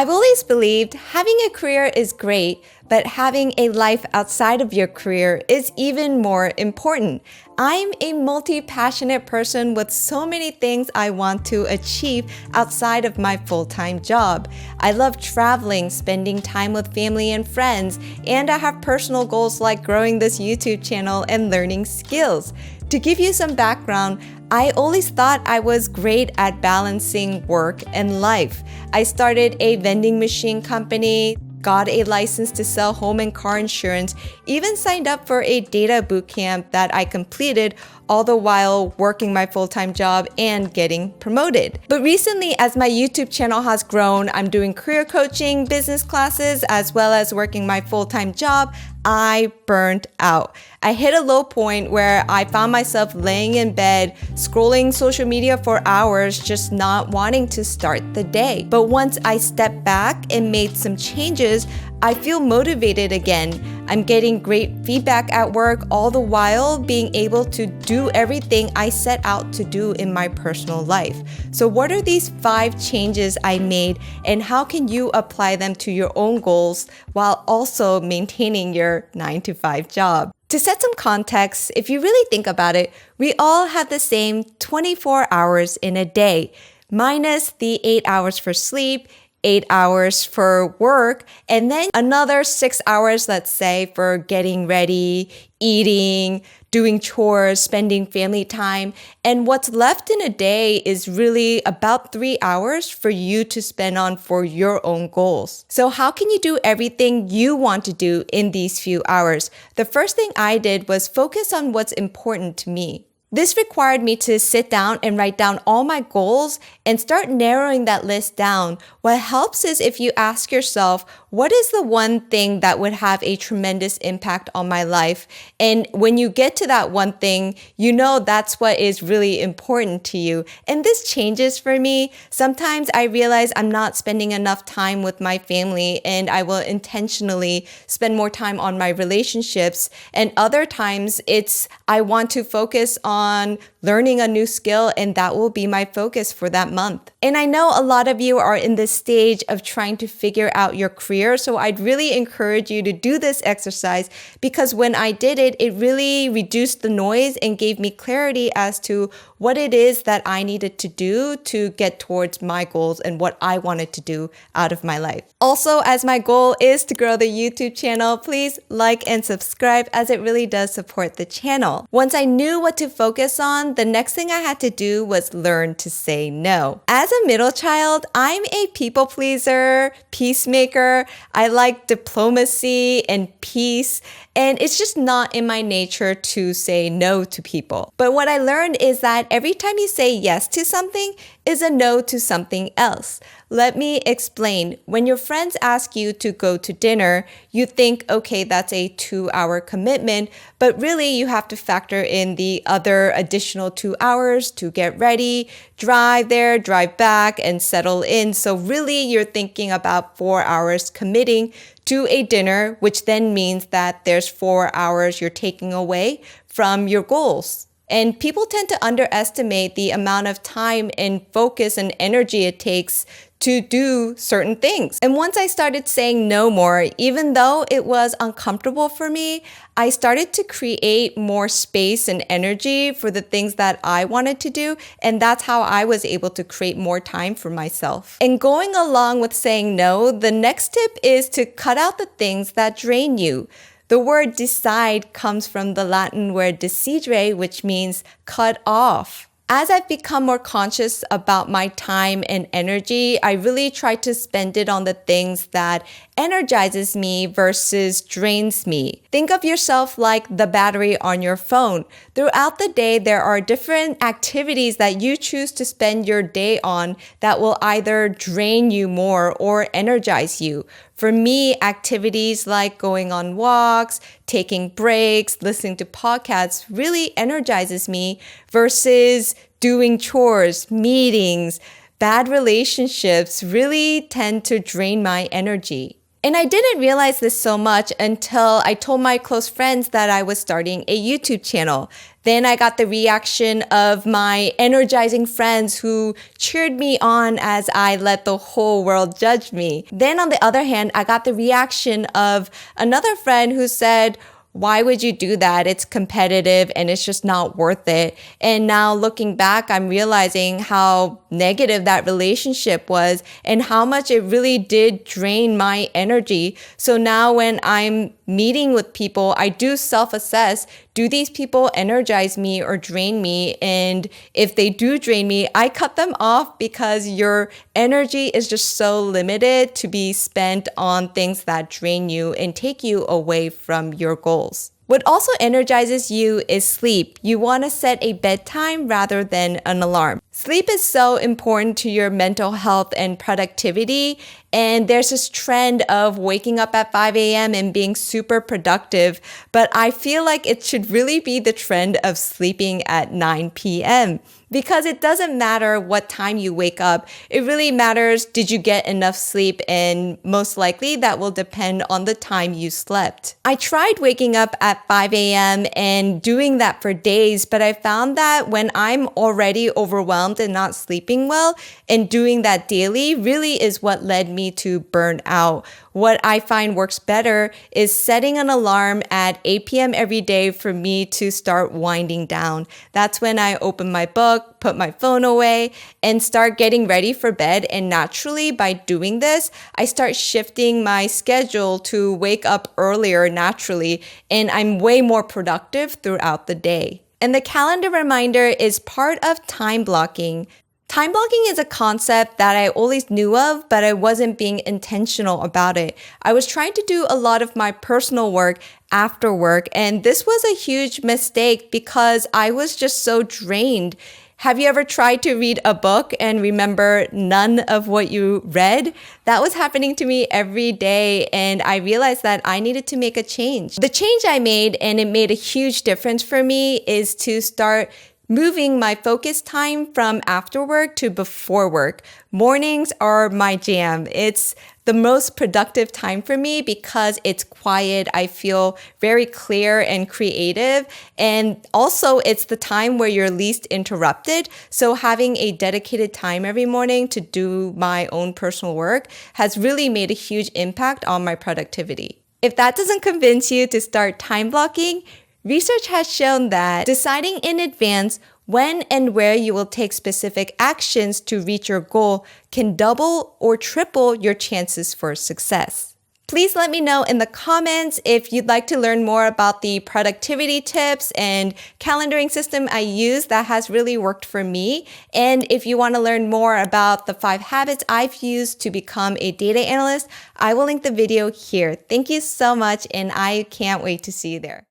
I've always believed having a career is great, but having a life outside of your career is even more important. I'm a multi-passionate person with so many things I want to achieve outside of my full-time job. I love traveling, spending time with family and friends, and I have personal goals like growing this YouTube channel and learning skills. To give you some background, I always thought I was great at balancing work and life. I started a vending machine company, got a license to sell home and car insurance, even signed up for a data bootcamp that I completed, all the while working my full-time job and getting promoted. But recently, as my YouTube channel has grown, I'm doing career coaching, business classes, as well as working my full-time job. I burned out. I hit a low point where I found myself laying in bed, scrolling social media for hours, just not wanting to start the day. But once I stepped back and made some changes, I feel motivated again. I'm getting great feedback at work, all the while being able to do everything I set out to do in my personal life. So what are these 5 changes I made, and how can you apply them to your own goals while also maintaining your 9-to-5 job? To set some context, if you really think about it, we all have the same 24 hours in a day, minus the 8 hours for sleep, 8 hours for work, and then another 6 hours, let's say, for getting ready, eating, doing chores, spending family time. And what's left in a day is really about 3 hours for you to spend on for your own goals. So how can you do everything you want to do in these few hours? The first thing I did was focus on what's important to me. This required me to sit down and write down all my goals and start narrowing that list down. What helps is if you ask yourself, what is the one thing that would have a tremendous impact on my life? And when you get to that one thing, you know that's what is really important to you. And this changes for me. Sometimes I realize I'm not spending enough time with my family, and I will intentionally spend more time on my relationships. And other times it's I want to focus on learning a new skill, and that will be my focus for that month. And I know a lot of you are in this stage of trying to figure out your career, so I'd really encourage you to do this exercise, because when I did it, it really reduced the noise and gave me clarity as to what it is that I needed to do to get towards my goals and what I wanted to do out of my life. Also, as my goal is to grow the YouTube channel, please like and subscribe, as it really does support the channel. Once I knew what to focus on, the next thing I had to do was learn to say no. As a middle child, I'm a people pleaser, peacemaker. I like diplomacy and peace, and it's just not in my nature to say no to people. But what I learned is that every time you say yes to something is a no to something else. Let me explain. When your friends ask you to go to dinner, you think, okay, that's a 2-hour commitment, but really you have to factor in the other additional 2 hours to get ready, drive there, drive back, and settle in. So really you're thinking about 4 hours committing to a dinner, which then means that there's 4 hours you're taking away from your goals. And people tend to underestimate the amount of time and focus and energy it takes to do certain things. And once I started saying no more, even though it was uncomfortable for me, I started to create more space and energy for the things that I wanted to do. And that's how I was able to create more time for myself. And going along with saying no, the next tip is to cut out the things that drain you. The word decide comes from the Latin word decidere, which means cut off. As I've become more conscious about my time and energy, I really try to spend it on the things that energizes me versus drains me. Think of yourself like the battery on your phone. Throughout the day, there are different activities that you choose to spend your day on that will either drain you more or energize you. For me, activities like going on walks, taking breaks, listening to podcasts really energizes me versus doing chores, meetings. Bad relationships really tend to drain my energy. And I didn't realize this so much until I told my close friends that I was starting a YouTube channel. Then I got the reaction of my energizing friends who cheered me on as I let the whole world judge me. Then on the other hand, I got the reaction of another friend who said, why would you do that? It's competitive and it's just not worth it. And now looking back, I'm realizing how negative that relationship was and how much it really did drain my energy. So now when I'm meeting with people, I do self-assess, do these people energize me or drain me? And if they do drain me, I cut them off because your energy is just so limited to be spent on things that drain you and take you away from your goals. What also energizes you is sleep. You want to set a bedtime rather than an alarm. Sleep is so important to your mental health and productivity. And there's this trend of waking up at 5 a.m. and being super productive. But I feel like it should really be the trend of sleeping at 9 p.m. because it doesn't matter what time you wake up. It really matters, did you get enough sleep? And most likely that will depend on the time you slept. I tried waking up at 5 a.m. and doing that for days, but I found that when I'm already overwhelmed and not sleeping well, and doing that daily really is what led me to burn out. What I find works better is setting an alarm at 8 p.m. every day for me to start winding down. That's when I open my book, put my phone away, and start getting ready for bed. And naturally, by doing this, I start shifting my schedule to wake up earlier naturally, and I'm way more productive throughout the day. And the calendar reminder is part of time blocking. Time blocking is a concept that I always knew of, but I wasn't being intentional about it. I was trying to do a lot of my personal work after work, and this was a huge mistake because I was just so drained. Have you ever tried to read a book and remember none of what you read? That was happening to me every day, and I realized that I needed to make a change. The change I made, and it made a huge difference for me, is to start moving my focus time from after work to before work. Mornings are my jam. It's the most productive time for me because it's quiet. I feel very clear and creative. And also it's the time where you're least interrupted. So having a dedicated time every morning to do my own personal work has really made a huge impact on my productivity. If that doesn't convince you to start time blocking, research has shown that deciding in advance when and where you will take specific actions to reach your goal can double or triple your chances for success. Please let me know in the comments if you'd like to learn more about the productivity tips and calendaring system I use that has really worked for me. And if you want to learn more about the 5 habits I've used to become a data analyst, I will link the video here. Thank you so much, and I can't wait to see you there.